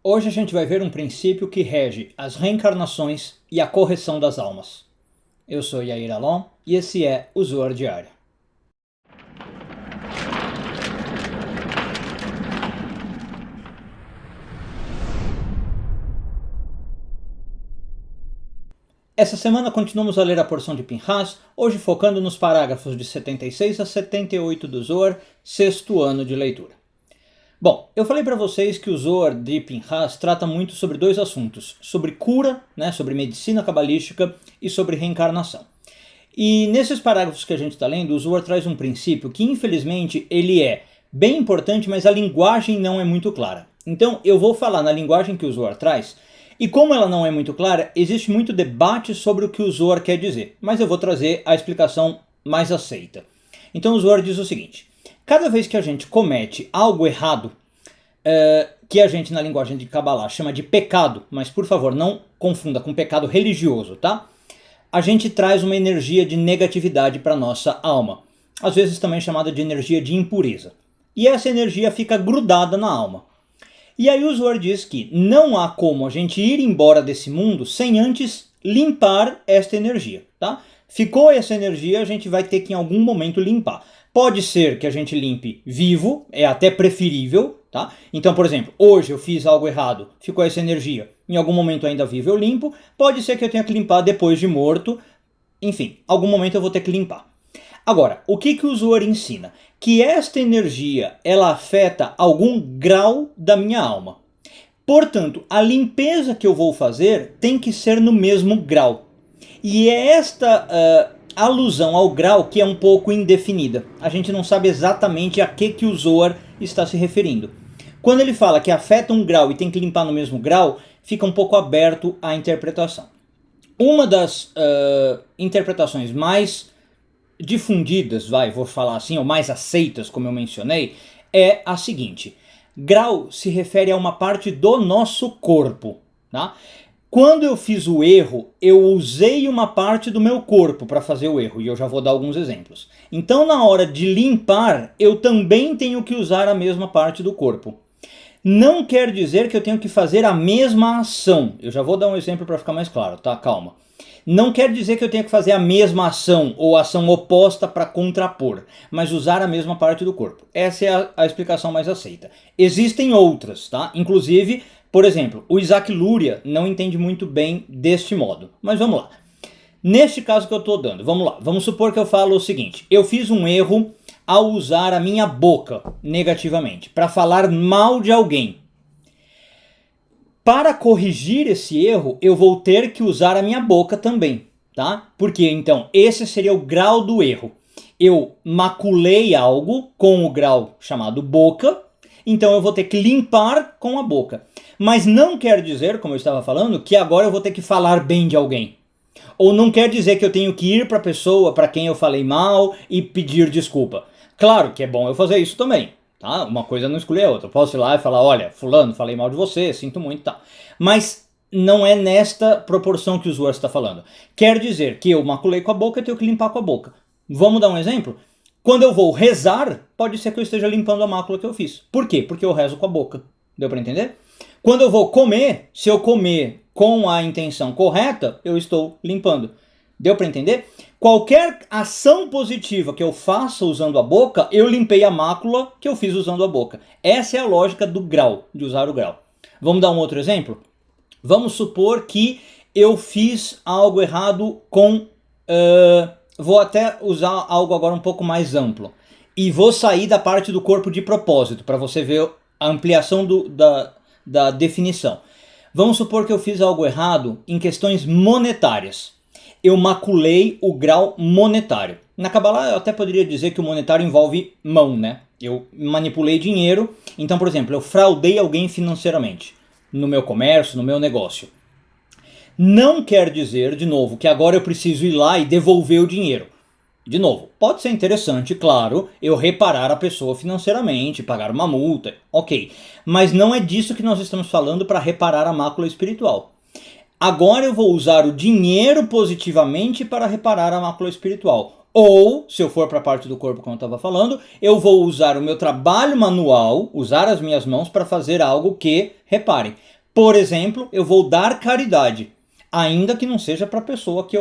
Hoje a gente vai ver um princípio que rege as reencarnações e a correção das almas. Eu sou Yair Alon e esse é o Zohar Diário. Essa semana continuamos a ler a porção de Pinhas, hoje focando nos parágrafos de 76 a 78 do Zohar, sexto ano de leitura. Bom, eu falei para vocês que o Zohar de Pinhas trata muito sobre dois assuntos, sobre cura, sobre medicina cabalística e sobre reencarnação. E nesses parágrafos que a gente está lendo, o Zohar traz um princípio que infelizmente ele é bem importante, mas a linguagem não é muito clara. Então eu vou falar na linguagem que o Zohar traz, e como ela não é muito clara, existe muito debate sobre o que o Zohar quer dizer, mas eu vou trazer a explicação mais aceita. Então o Zohar diz o seguinte: cada vez que a gente comete algo errado, que a gente na linguagem de Kabbalah chama de pecado, mas por favor não confunda com pecado religioso, tá? A gente traz uma energia de negatividade para nossa alma, às vezes também chamada de energia de impureza. E essa energia fica grudada na alma. E aí o Zohar diz que não há como a gente ir embora desse mundo sem antes limpar esta energia, tá? Ficou essa energia, a gente vai ter que em algum momento limpar. Pode ser que a gente limpe vivo, é até preferível, tá? Então, por exemplo, hoje eu fiz algo errado, ficou essa energia, em algum momento ainda vivo eu limpo, pode ser que eu tenha que limpar depois de morto, enfim, algum momento eu vou ter que limpar. Agora, o que o Zohar ensina? Que esta energia, ela afeta algum grau da minha alma. Portanto, a limpeza que eu vou fazer tem que ser no mesmo grau. E é esta alusão ao grau que é um pouco indefinida. A gente não sabe exatamente a que o Zohar está se referindo. Quando ele fala que afeta um grau e tem que limpar no mesmo grau, fica um pouco aberto à interpretação. Uma das interpretações mais difundidas, vou falar assim, ou mais aceitas, como eu mencionei, é a seguinte: grau se refere a uma parte do nosso corpo, tá? Quando eu fiz o erro, eu usei uma parte do meu corpo para fazer o erro, e eu já vou dar alguns exemplos. Então, na hora de limpar, eu também tenho que usar a mesma parte do corpo. Não quer dizer que eu tenho que fazer a mesma ação. Eu já vou dar um exemplo para ficar mais claro, tá? Calma. Não quer dizer que eu tenha que fazer a mesma ação ou ação oposta para contrapor, mas usar a mesma parte do corpo. Essa é a explicação mais aceita. Existem outras, tá? Inclusive, por exemplo, o Isaac Luria não entende muito bem deste modo. Mas vamos lá. Neste caso que eu estou dando, vamos lá. Vamos supor que eu falo o seguinte: eu fiz um erro ao usar a minha boca negativamente, para falar mal de alguém. Para corrigir esse erro, eu vou ter que usar a minha boca também, tá? Porque então esse seria o grau do erro. Eu maculei algo com o grau chamado boca, então eu vou ter que limpar com a boca. Mas não quer dizer, como eu estava falando, que agora eu vou ter que falar bem de alguém. Ou não quer dizer que eu tenho que ir para a pessoa para quem eu falei mal e pedir desculpa. Claro que é bom eu fazer isso também. Tá? Uma coisa não exclui a outra. Eu posso ir lá e falar: olha, fulano, falei mal de você, sinto muito e tal. Mas não é nesta proporção que o Zohar está falando. Quer dizer que eu maculei com a boca e tenho que limpar com a boca. Vamos dar um exemplo? Quando eu vou rezar, pode ser que eu esteja limpando a mácula que eu fiz. Por quê? Porque eu rezo com a boca. Deu para entender? Quando eu vou comer, se eu comer com a intenção correta, eu estou limpando. Deu para entender? Qualquer ação positiva que eu faça usando a boca, eu limpei a mácula que eu fiz usando a boca. Essa é a lógica do grau, de usar o grau. Vamos dar um outro exemplo? Vamos supor que eu fiz algo errado com... vou até usar algo agora um pouco mais amplo. E vou sair da parte do corpo de propósito, para você ver a ampliação da definição. Vamos supor que eu fiz algo errado em questões monetárias. Eu maculei o grau monetário. Na Kabbalah eu até poderia dizer que o monetário envolve mão, né? Eu manipulei dinheiro, então, por exemplo, eu fraudei alguém financeiramente, no meu comércio, no meu negócio. Não quer dizer, de novo, que agora eu preciso ir lá e devolver o dinheiro. De novo, pode ser interessante, claro, eu reparar a pessoa financeiramente, pagar uma multa, ok. Mas não é disso que nós estamos falando para reparar a mácula espiritual. Agora eu vou usar o dinheiro positivamente para reparar a mácula espiritual. Ou, se eu for para a parte do corpo, como eu estava falando, eu vou usar o meu trabalho manual, usar as minhas mãos para fazer algo que, reparem, por exemplo, eu vou dar caridade, ainda que não seja para a pessoa que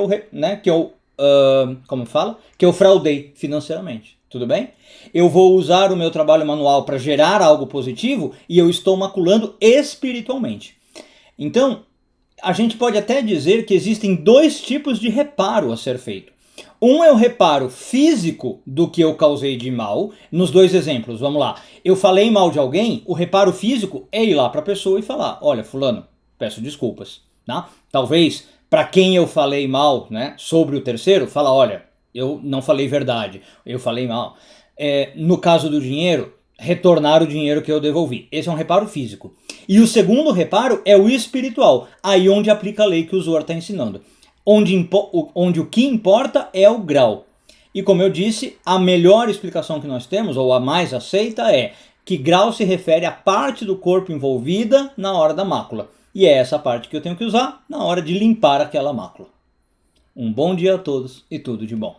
que eu fraudei financeiramente. Tudo bem? Eu vou usar o meu trabalho manual para gerar algo positivo e eu estou maculando espiritualmente. Então, a gente pode até dizer que existem dois tipos de reparo a ser feito. Um é o reparo físico do que eu causei de mal. Nos dois exemplos, vamos lá. Eu falei mal de alguém, o reparo físico é ir lá para a pessoa e falar: olha, fulano, peço desculpas. Tá? Talvez para quem eu falei mal, né, sobre o terceiro, fala: olha, eu não falei verdade, eu falei mal. No caso do dinheiro, retornar o dinheiro que eu devolvi. Esse é um reparo físico. E o segundo reparo é o espiritual, aí onde aplica a lei que o Zohar está ensinando. Onde o que importa é o grau. E como eu disse, a melhor explicação que nós temos, ou a mais aceita, é que grau se refere à parte do corpo envolvida na hora da mácula. E é essa parte que eu tenho que usar na hora de limpar aquela mácula. Um bom dia a todos e tudo de bom.